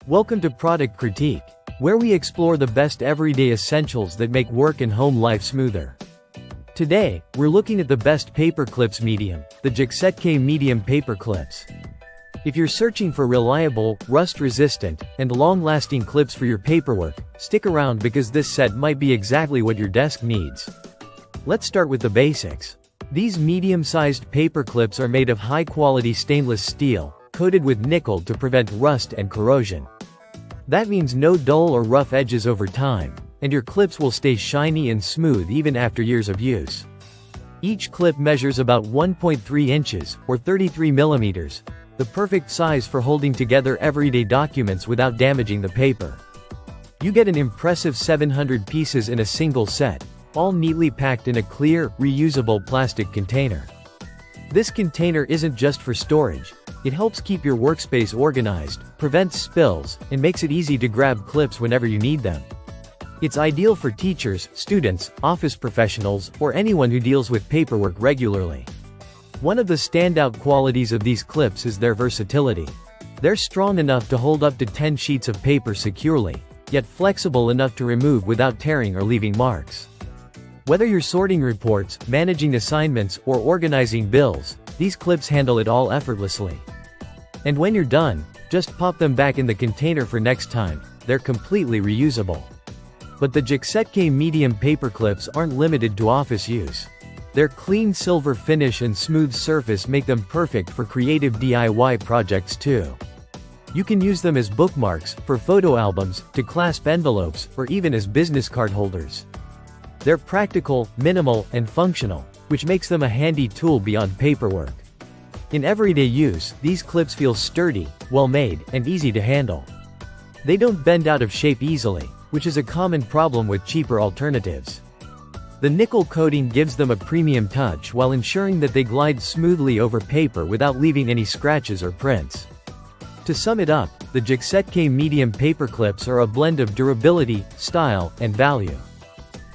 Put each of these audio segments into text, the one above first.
Welcome to Product Critique, where we explore the best everyday essentials that make work and home life smoother. Today, we're looking at the best paper clips medium, the Jicsetk medium paper clips. If you're searching for reliable, rust-resistant, and long-lasting clips for your paperwork, stick around because this set might be exactly what your desk needs. Let's start with the basics. These medium-sized paper clips are made of high-quality stainless steel, coated with nickel to prevent rust and corrosion. That means no dull or rough edges over time, and your clips will stay shiny and smooth even after years of use. Each clip measures about 1.3 inches, or 33 millimeters, the perfect size for holding together everyday documents without damaging the paper. You get an impressive 700 pieces in a single set, all neatly packed in a clear, reusable plastic container. This container isn't just for storage. It helps keep your workspace organized, prevents spills, and makes it easy to grab clips whenever you need them. It's ideal for teachers, students, office professionals, or anyone who deals with paperwork regularly. One of the standout qualities of these clips is their versatility. They're strong enough to hold up to 10 sheets of paper securely, yet flexible enough to remove without tearing or leaving marks. Whether you're sorting reports, managing assignments, or organizing bills, these clips handle it all effortlessly. And when you're done, just pop them back in the container for next time. They're completely reusable. But the Jicsetk medium paper clips aren't limited to office use. Their clean silver finish and smooth surface make them perfect for creative DIY projects too. You can use them as bookmarks, for photo albums, to clasp envelopes, or even as business card holders. They're practical, minimal, and functional, which makes them a handy tool beyond paperwork. In everyday use, these clips feel sturdy, well-made, and easy to handle. They don't bend out of shape easily, which is a common problem with cheaper alternatives. The nickel coating gives them a premium touch while ensuring that they glide smoothly over paper without leaving any scratches or prints. To sum it up, the Jicsetk medium paper clips are a blend of durability, style, and value.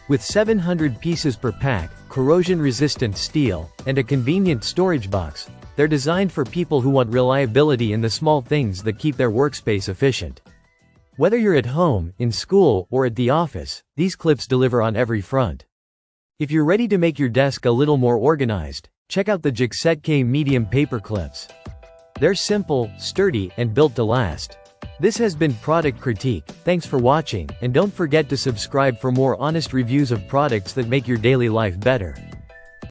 With 700 pieces per pack, corrosion-resistant steel, and a convenient storage box, they're designed for people who want reliability in the small things that keep their workspace efficient. Whether you're at home, in school, or at the office, these clips deliver on every front. If you're ready to make your desk a little more organized, check out the Jicsetk medium paper clips. They're simple, sturdy, and built to last. This has been Product Critique. Thanks for watching, and don't forget to subscribe for more honest reviews of products that make your daily life better.